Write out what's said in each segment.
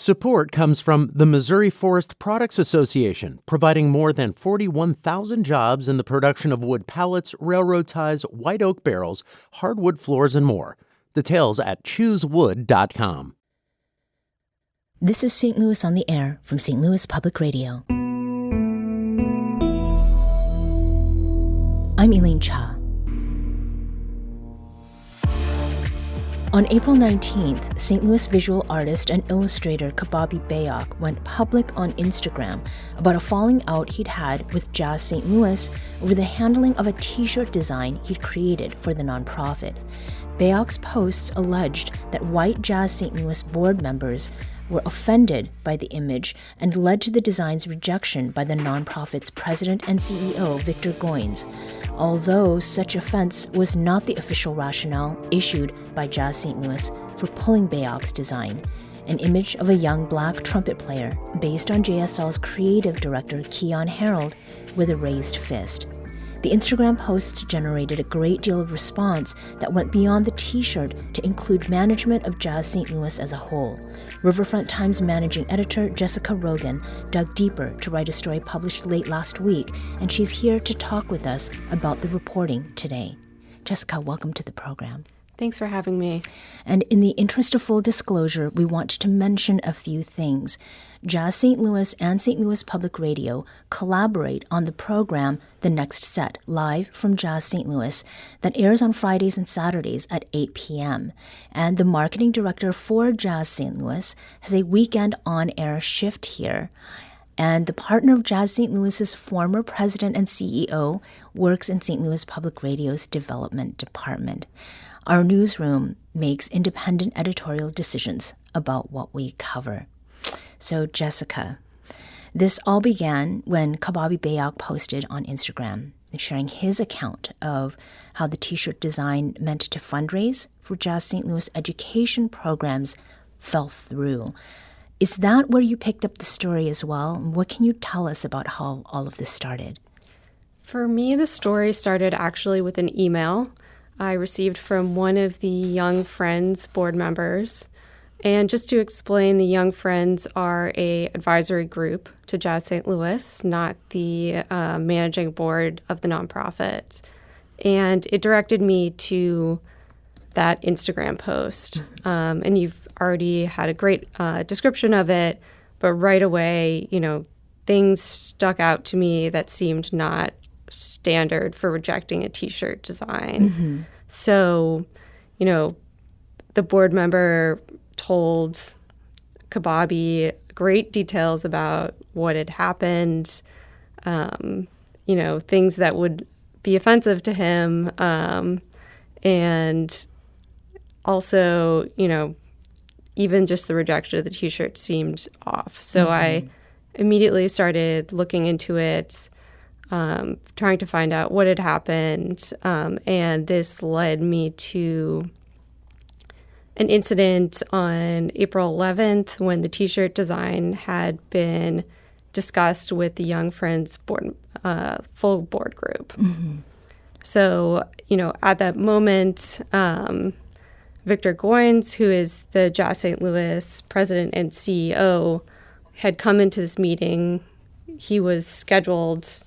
Support comes from the Missouri Forest Products Association, providing more than 41,000 jobs in the production of wood pallets, railroad ties, white oak barrels, hardwood floors, and more. Details at choosewood.com. This is St. Louis on the Air from St. Louis Public Radio. I'm Elaine Cha. On April 19th, St. Louis visual artist and illustrator Kababi Bayok went public on Instagram about a falling out he'd had with Jazz St. Louis over the handling of a t-shirt design he'd created for the nonprofit. Bayok's posts alleged that white Jazz St. Louis board members were offended by the image and led to the design's rejection by the nonprofit's president and CEO, Victor Goines. Although such offense was not the official rationale issued by Jazz St. Louis for pulling Bayok's design, an image of a young black trumpet player based on JSL's creative director, Keon Harold, with a raised fist. The Instagram post generated a great deal of response that went beyond the t-shirt to include management of Jazz St. Louis as a whole. Riverfront Times managing editor Jessica Rogan dug deeper to write a story published late last week, and she's here to talk with us about the reporting today. Jessica, welcome to the program. Thanks for having me. And in the interest of full disclosure, we want to mention a few things. Jazz St. Louis and St. Louis Public Radio collaborate on the program The Next Set, live from Jazz St. Louis, that airs on Fridays and Saturdays at 8 p.m. And the marketing director for Jazz St. Louis has a weekend on-air shift here. And the partner of Jazz St. Louis's former president and CEO works in St. Louis Public Radio's development department. Our newsroom makes independent editorial decisions about what we cover. So, Jessica, this all began when Kababi Bayok posted on Instagram, sharing his account of how the t-shirt design meant to fundraise for Jazz St. Louis education programs fell through. Is that where you picked up the story as well? And what can you tell us about how all of this started? For me, the story started actually with an email I received from one of the Young Friends board members. And just to explain, the Young Friends are a advisory group to Jazz St. Louis, not the managing board of the nonprofit. And it directed me to that Instagram post. And you've already had a great description of it, but right away, things stuck out to me that seemed not standard for rejecting a t-shirt design. Mm-hmm. So, the board member told Kababi great details about what had happened, things that would be offensive to him, and also, even just the rejection of the t-shirt seemed off. So mm-hmm. I immediately started looking into it, trying to find out what had happened, and this led me to an incident on April 11th when the t-shirt design had been discussed with the Young Friends board, full board group. Mm-hmm. So, at that moment, Victor Goines, who is the Jazz St. Louis president and CEO, had come into this meeting. He was scheduled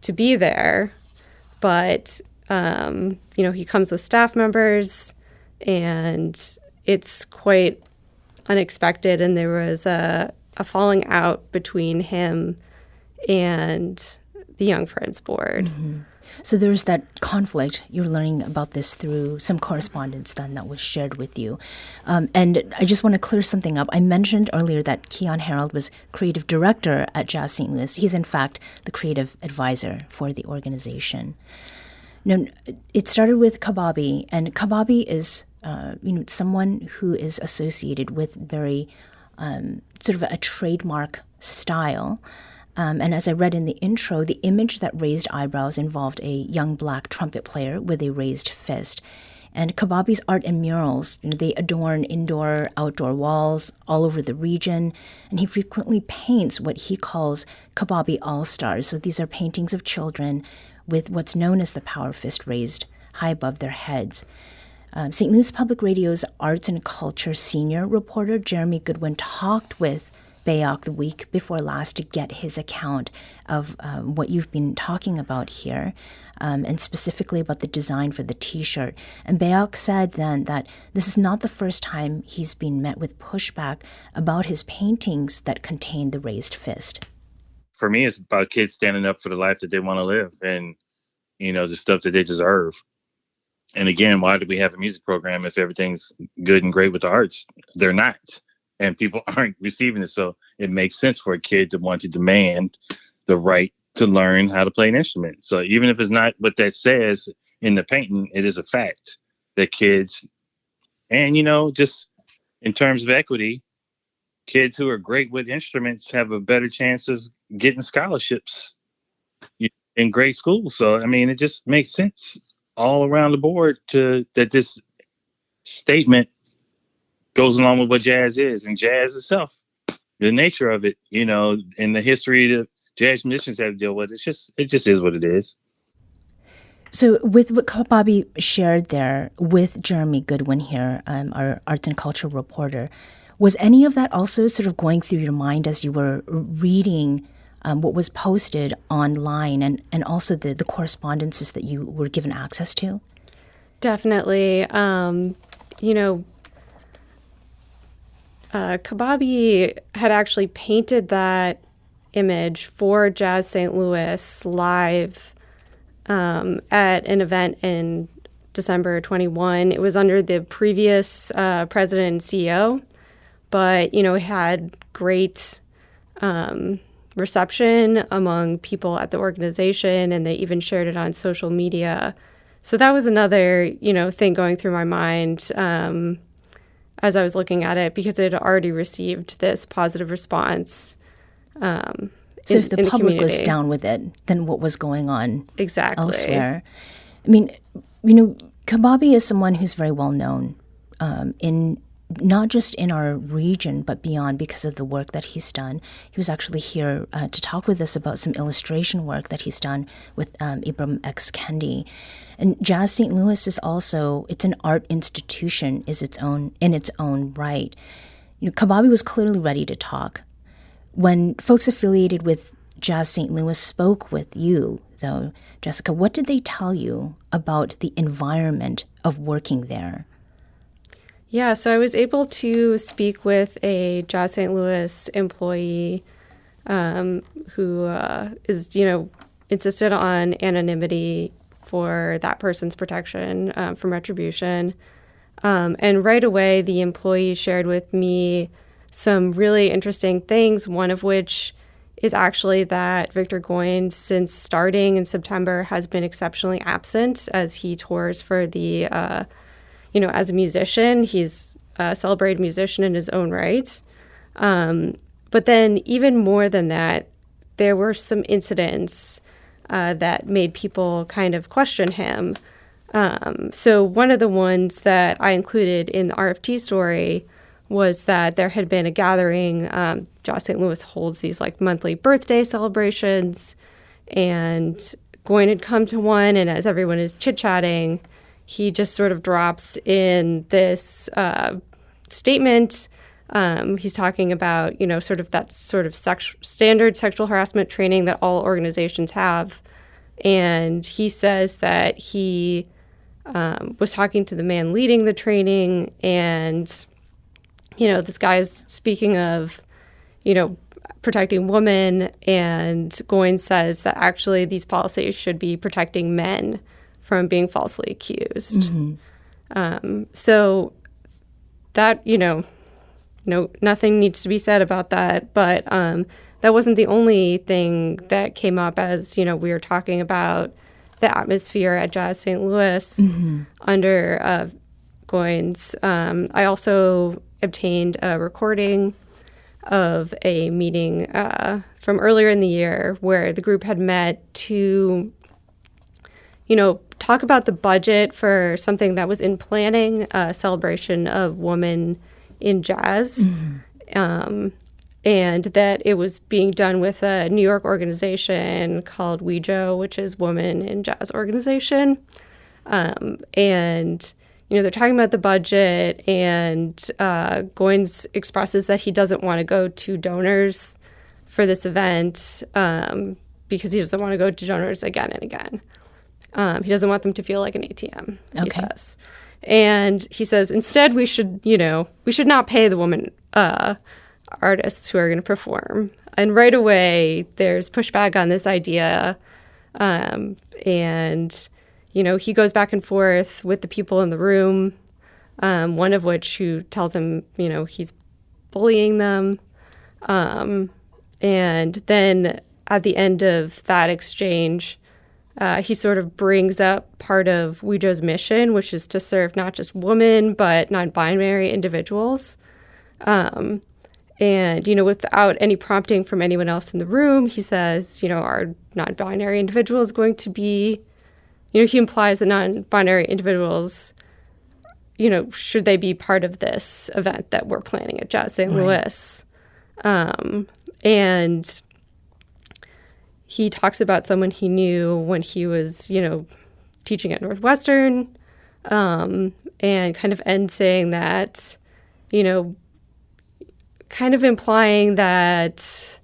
to be there, but, he comes with staff members, and it's quite unexpected, and there was a falling out between him and the Young Friends board. Mm-hmm. So there was that conflict. You're learning about this through some correspondence then that was shared with you. And I just want to clear something up. I mentioned earlier that Keon Harold was creative director at Jazz St. Louis. He's, in fact, the creative advisor for the organization. Now, it started with Kababi, and Kababi is someone who is associated with very sort of a trademark style. And as I read in the intro, the image that raised eyebrows involved a young black trumpet player with a raised fist. And Kababi's art and murals, they adorn indoor, outdoor walls all over the region. And he frequently paints what he calls Kababi All-Stars. So these are paintings of children with what's known as the power fist raised high above their heads. St. Louis Public Radio's arts and culture senior reporter Jeremy Goodwin talked with Bayok the week before last to get his account of what you've been talking about here, and specifically about the design for the T-shirt. And Bayok said then that this is not the first time he's been met with pushback about his paintings that contain the raised fist. For me, it's about kids standing up for the life that they want to live and, the stuff that they deserve. And again, why do we have a music program if everything's good and great with the arts? They're not. And people aren't receiving it. So it makes sense for a kid to want to demand the right to learn how to play an instrument. So even if it's not what that says in the painting, it is a fact that kids, and, just in terms of equity, kids who are great with instruments have a better chance of getting scholarships in grade school. So, it just makes sense all around the board that this statement goes along with what jazz is, and jazz itself, the nature of it, and the history that jazz musicians have to deal with. It just is what it is. So with what Bobby shared there with Jeremy Goodwin here, our arts and culture reporter, was any of that also sort of going through your mind as you were reading what was posted online and also the correspondences that you were given access to? Definitely. Kababi had actually painted that image for Jazz St. Louis live at an event in December 21. It was under the previous president and CEO, but, it had great reception among people at the organization, and they even shared it on social media. So that was another, thing going through my mind as I was looking at it, because it had already received this positive response. So if the public was down with it, then what was going on elsewhere? Kababi is someone who's very well known in not just in our region, but beyond, because of the work that he's done. He was actually here to talk with us about some illustration work that he's done with Ibram X. Kendi. And Jazz St. Louis is also, it's an art institution in its own right. Kababi was clearly ready to talk. When folks affiliated with Jazz St. Louis spoke with you, though, Jessica, what did they tell you about the environment of working there? Yeah, so I was able to speak with a Jazz St. Louis employee who is, insisted on anonymity for that person's protection from retribution. And right away, the employee shared with me some really interesting things, one of which is actually that Victor Goins, since starting in September, has been exceptionally absent as he tours for the as a musician. He's a celebrated musician in his own right. But then even more than that, there were some incidents that made people kind of question him. So one of the ones that I included in the RFT story was that there had been a gathering. Jazz St. Louis holds these monthly birthday celebrations, and Goin had come to one, and as everyone is chit-chatting, he just sort of drops in this statement. He's talking about, standard sexual harassment training that all organizations have. And he says that he was talking to the man leading the training, and, this guy's speaking of, protecting women, and Goins says that actually these policies should be protecting men from being falsely accused. Mm-hmm. So that, nothing needs to be said about that. But that wasn't the only thing that came up as, we were talking about the atmosphere at Jazz St. Louis under Goins. I also obtained a recording of a meeting from earlier in the year where the group had met to talk about the budget for something that was in planning, a celebration of women in jazz, and that it was being done with a New York organization called WEJO, which is Women in Jazz Organization. And, they're talking about the budget, and Goins expresses that he doesn't want to go to donors for this event because he doesn't want to go to donors again and again. He doesn't want them to feel like an ATM, he says. And he says, instead, we should not pay the women artists who are going to perform. And right away, there's pushback on this idea. And, he goes back and forth with the people in the room, one of which who tells him, he's bullying them. And then at the end of that exchange, he sort of brings up part of Weejo's mission, which is to serve not just women, but non-binary individuals. And, without any prompting from anyone else in the room, he says, our non-binary individual is going to be, he implies that non-binary individuals, should they be part of this event that we're planning at Jazz St. Louis? And he talks about someone he knew when he was, teaching at Northwestern, and kind of ends saying that, kind of implying that,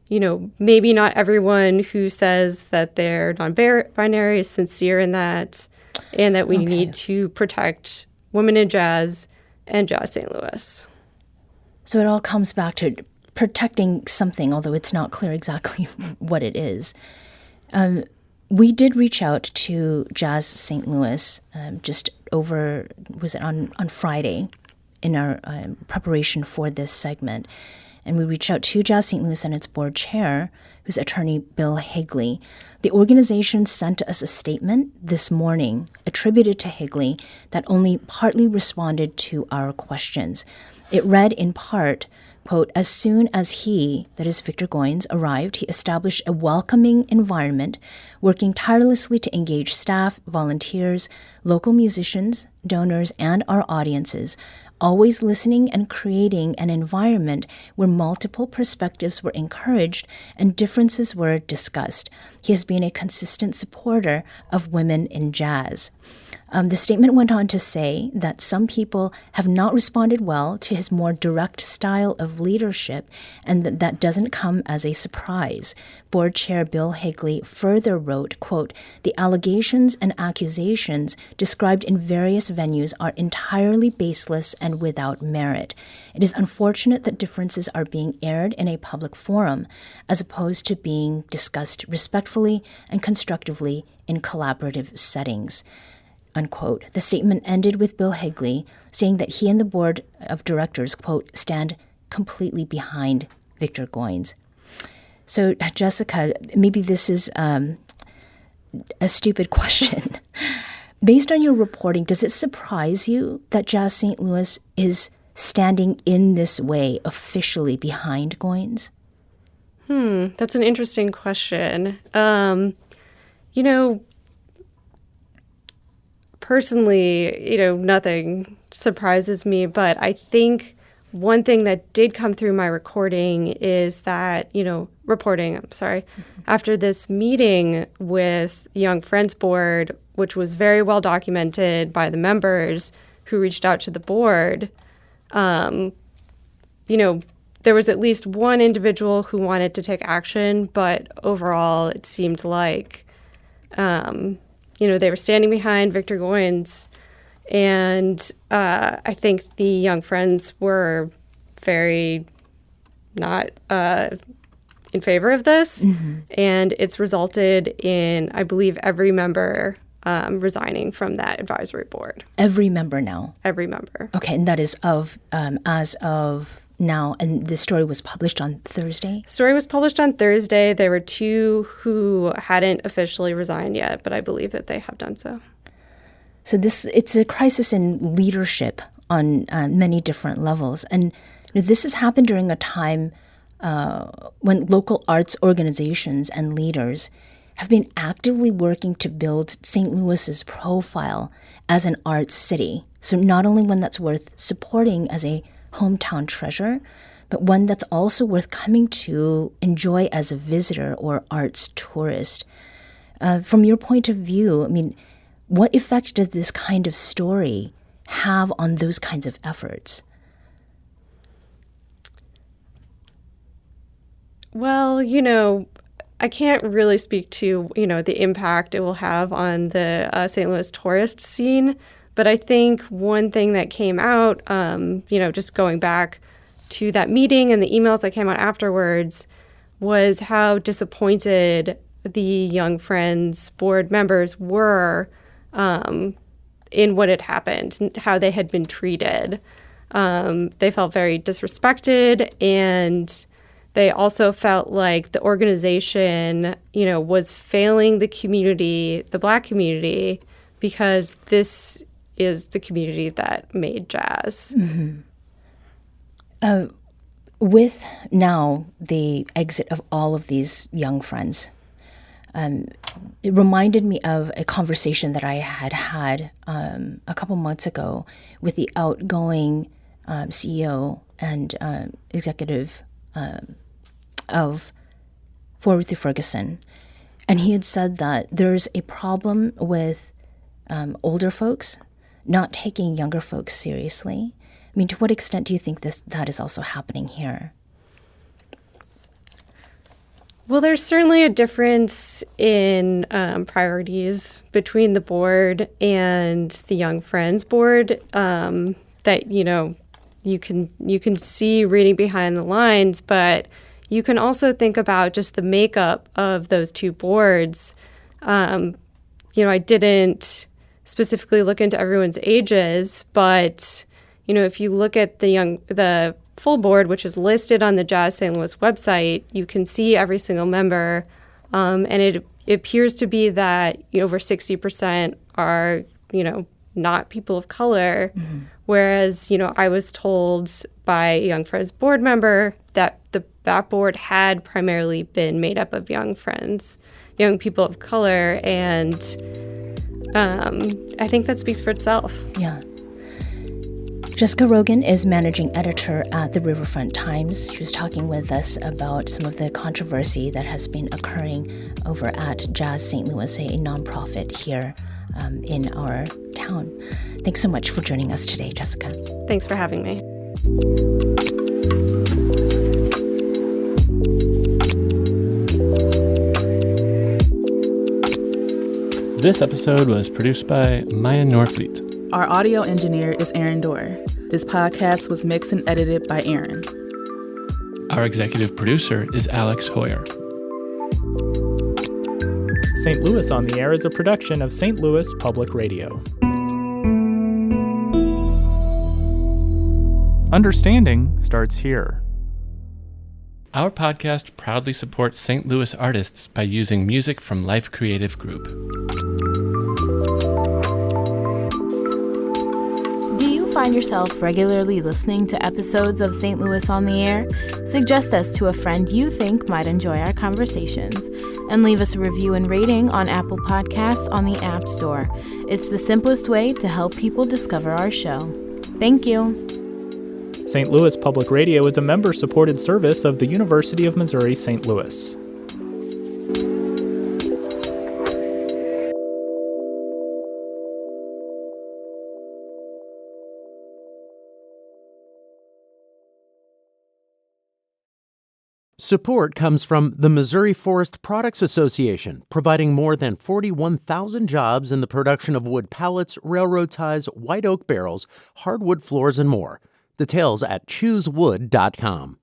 maybe not everyone who says that they're non-binary is sincere in that, and that we need to protect women in jazz and Jazz St. Louis. So it all comes back to protecting something, although it's not clear exactly what it is. We did reach out to Jazz St. Louis just over, was it on Friday, in our preparation for this segment. And we reached out to Jazz St. Louis and its board chair, who's attorney Bill Higley. The organization sent us a statement this morning attributed to Higley that only partly responded to our questions. It read in part, quote, as soon as he, that is Victor Goins, arrived, he established a welcoming environment, working tirelessly to engage staff, volunteers, local musicians, donors, and our audiences, always listening and creating an environment where multiple perspectives were encouraged and differences were discussed. He has been a consistent supporter of women in jazz. The statement went on to say that some people have not responded well to his more direct style of leadership, and that doesn't come as a surprise. Board Chair Bill Higley further wrote, quote, the allegations and accusations described in various venues are entirely baseless and without merit. It is unfortunate that differences are being aired in a public forum, as opposed to being discussed respectfully and constructively in collaborative settings. Unquote. The statement ended with Bill Higley saying that he and the board of directors, quote, stand completely behind Victor Goins. So, Jessica, maybe this is a stupid question. Based on your reporting, does it surprise you that Jazz St. Louis is standing in this way officially behind Goins? That's an interesting question. Personally, nothing surprises me, but I think one thing that did come through my reporting is that, after this meeting with the Young Friends Board, which was very well documented by the members who reached out to the board, there was at least one individual who wanted to take action, but overall it seemed like they were standing behind Victor Goins, and I think the Young Friends were very not in favor of this, and it's resulted in, I believe, every member resigning from that advisory board. Every member now? Every member. Okay, and that is as of now, and the story was published on Thursday? Story was published on Thursday. There were two who hadn't officially resigned yet, but I believe that they have done so. So it's a crisis in leadership on many different levels. And this has happened during a time when local arts organizations and leaders have been actively working to build St. Louis's profile as an arts city. So not only one that's worth supporting as a hometown treasure, but one that's also worth coming to enjoy as a visitor or arts tourist. From your point of view, what effect does this kind of story have on those kinds of efforts? Well, I can't really speak to, the impact it will have on the St. Louis tourist scene. But I think one thing that came out, just going back to that meeting and the emails that came out afterwards, was how disappointed the Young Friends board members were in what had happened, and how they had been treated. They felt very disrespected, and they also felt like the organization, was failing the community, the Black community, because this is the community that made jazz. Mm-hmm. With now the exit of all of these Young Friends, it reminded me of a conversation that I had a couple months ago with the outgoing CEO and executive of Fort Ruth Ferguson. And he had said that there's a problem with older folks not taking younger folks seriously. I mean, to what extent do you think that is also happening here? Well, there's certainly a difference in priorities between the board and the Young Friends board that, you can see reading behind the lines, but you can also think about just the makeup of those two boards. I didn't specifically look into everyone's ages, but, if you look at the full board, which is listed on the Jazz St. Louis website, you can see every single member. And it appears to be that over 60% are, not people of color. Mm-hmm. Whereas, I was told by a Young Friends board member that that board had primarily been made up of young people of color. And I think that speaks for itself. Yeah. Jessica Rogan is managing editor at the Riverfront Times. She was talking with us about some of the controversy that has been occurring over at Jazz St. Louis, a nonprofit here in our town. Thanks so much for joining us today, Jessica. Thanks for having me. This episode was produced by Maya Norfleet. Our audio engineer is Aaron Dorr. This podcast was mixed and edited by Aaron. Our executive producer is Alex Hoyer. St. Louis on the Air is a production of St. Louis Public Radio. Understanding starts here. Our podcast proudly supports St. Louis artists by using music from Life Creative Group. Find yourself regularly listening to episodes of St. Louis on the Air? Suggest us to a friend you think might enjoy our conversations, and leave us a review and rating on Apple Podcasts on the App Store. It's the simplest way to help people discover our show. Thank you. St. Louis Public Radio is a member-supported service of the University of Missouri St. Louis. Support comes from the Missouri Forest Products Association, providing more than 41,000 jobs in the production of wood pallets, railroad ties, white oak barrels, hardwood floors, and more. Details at choosewood.com.